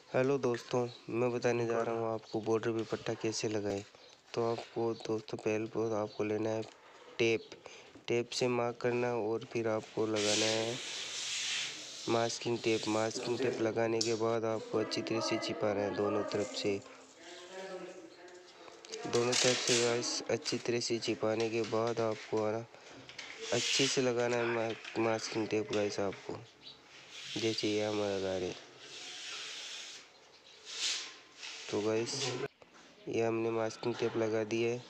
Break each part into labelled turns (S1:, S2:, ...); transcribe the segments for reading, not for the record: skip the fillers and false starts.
S1: Hello दोस्तों, मैं बताने जा रहा हूँ आपको बॉर्डर पे पट्टा कैसे लगाएं। तो आपको दोस्तों पहले बहुत आपको लेना है टेप से मार्क करना और फिर आपको लगाना है मास्किंग टेप लगाने के बाद आपको अच्छी तरह से चिपकाना है दोनों तरफ से गाइस। अच्छी तरह से चिपकाने के बाद आपको अच्छे से लगाना है मास्किंग टेप गाइस। आपको जैसे ये हम लगा रहे, तो गाइस ये हमने मास्किंग टेप लगा दी है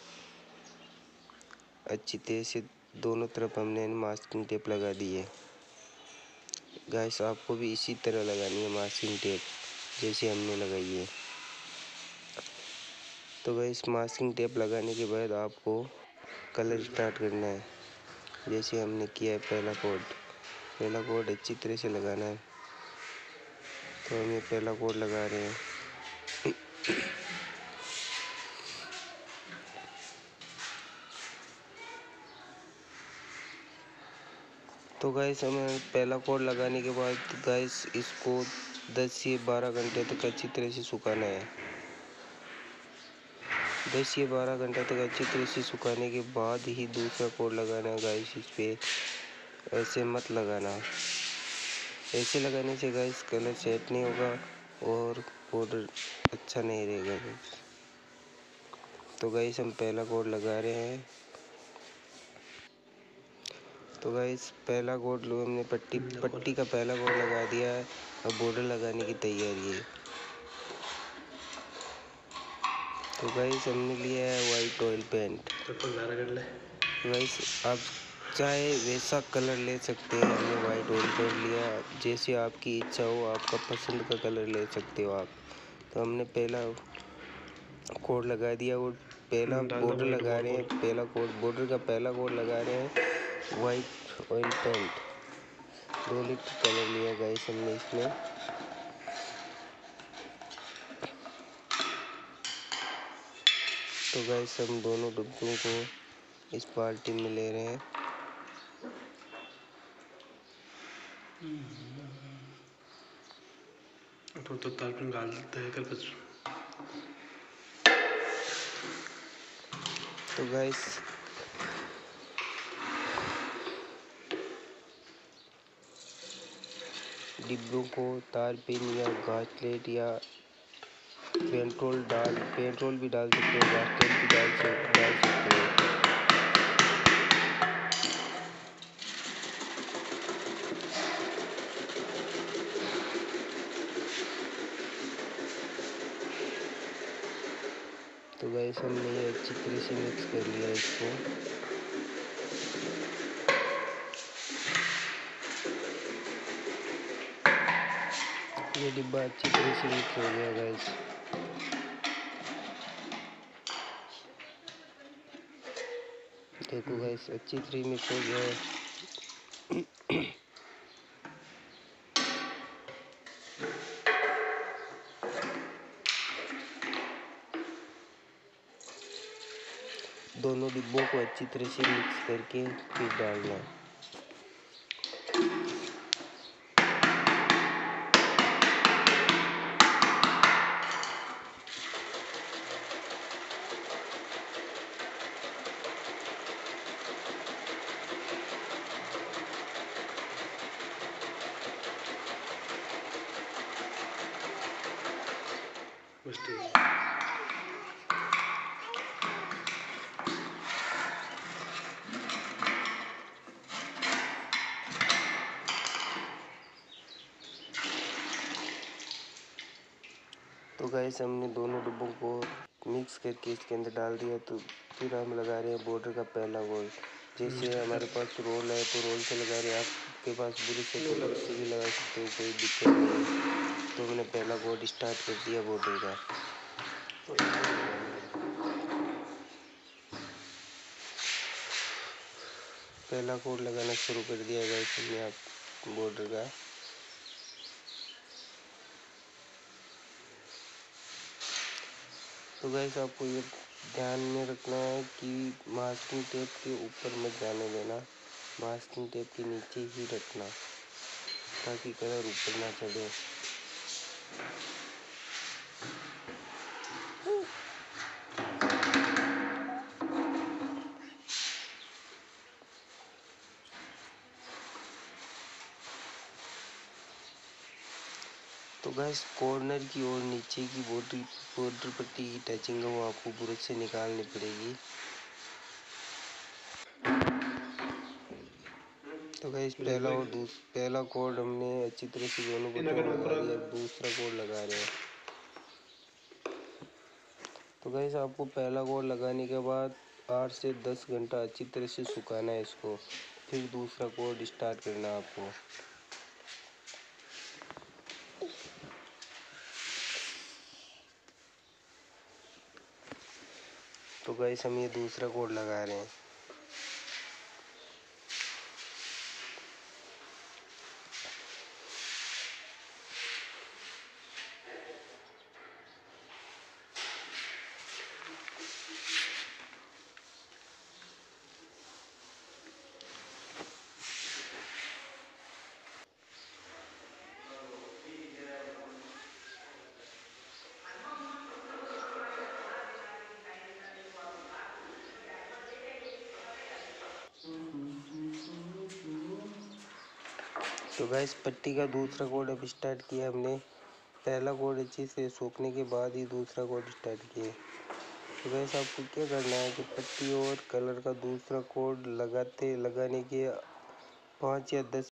S1: अच्छी तरह से। दोनों तरफ हमने मास्किंग टेप लगा दी है गाइस। आपको भी इसी तरह लगानी है मास्किंग टेप जैसे हमने लगाई है। तो गाइस मास्किंग टेप लगाने के बाद आपको कलर स्टार्ट करना है जैसे हमने किया है। पहला कोड अच्छी तरह से लगाना है। तो हम ये पहला कोड लगा रहे हैं। तो गाइस हमें पहला कोड लगाने के बाद गाइस इसको 10 से 12 घंटे तक अच्छी तरह से सुखाना है। 10 से 12 घंटे तक अच्छी तरह से सुखाने के बाद ही दूसरा कोड लगाना है गाइस। इस पे ऐसे मत लगाना, ऐसे लगाने से गाइस कलर सेट नहीं होगा और बॉर्डर अच्छा नहीं रहेगा गाइस। तो गाइस हम पहला कोड लगा रहे हैं। तो गाइस पहला कोड लो, हमने पट्टी का पहला कोड लगा दिया है। अब बॉर्डर लगाने की तैयारी है। तो गाइस हमने लिया है वाइट ऑयल पेंट। गाइस आप चाहे वैसा कलर ले सकते हैं। हमने वाइट ऑयल पेंट लिया, जैसे आपकी इच्छा हो आपका पसंद का कलर ले सकते हो आप। तो हमने पहला कोड लगा दिया और पहला बॉर्डर लगा रहे हैं। पहला कोड बॉर्डर का पहला कोड लगा रहे हैं white oil paint. 2 litre colour लिया गाइस हमने इसमें। तो गाइस हम दोनों डिब्बों को इस बाल्टी में ले रहे हैं।
S2: तो तारपन डाल देता है कल।
S1: तो गाइस डिब्बों को तारपीन या घासलेट या पेट्रोल भी डाल सकते हो, घासलेट भी डाल सकते हो। तो गाइस हमने ये अच्छी तरह से मिक्स कर लिया इसको। ये डिब्बा अच्छी तरह से मिक्स हो गया गाइस। देखो गाइस अच्छी तरह मिक्स हो गया है। दोनों डिब्बों को अच्छी तरह से मिक्स करके फिर डालना है। तो गाइस हमने दोनों डिब्बों को मिक्स करके इसके अंदर डाल दिया। तो फिर हम लगा रहे हैं बॉर्डर का पहला गोल। जैसे हमारे पास रोल है तो रोल से लगा रहे हैं, आपके पास ब्रश है तो ब्रश से भी लगा सकते हो, कोई दिक्कत नहीं है। तो हमने पहला कोड स्टार्ट कर दिया बॉर्डर का। पहला कोड लगाना शुरू कर दिया गाइस हमने आप बॉर्डर का। तो गाइस आपको ये ध्यान में रखना है कि मास्किंग टेप के ऊपर मत जाने देना, मास्किंग टेप के नीचे ही रखना ताकि कलर ऊपर ना चढ़े। तो गाइस कॉर्नर की और नीचे की बॉर्डर पट्टी की टचिंग है वो आपको ब्रश से निकालनी पड़ेगी। तो गाइस पहला कोड हमने अच्छी तरह से दोनों बटन लगा दिया, दूसरा कोड लगा रहे हैं। तो गाइस आपको पहला कोड लगाने के बाद 8 से 10 घंटा अच्छी तरह से सुखाना है इसको, फिर दूसरा कोड स्टार्ट करना है आपको। तो गाइस हम ये दूसरा कोड लगा रहे हैं। तो गाइस पट्टी का दूसरा कोड अब स्टार्ट किया हमने। पहला कोड अच्छे से सूखने के बाद ही दूसरा कोड स्टार्ट किए। तो गाइस आपको क्या करना है कि पट्टी और कलर का दूसरा कोड लगाने के 5 या 10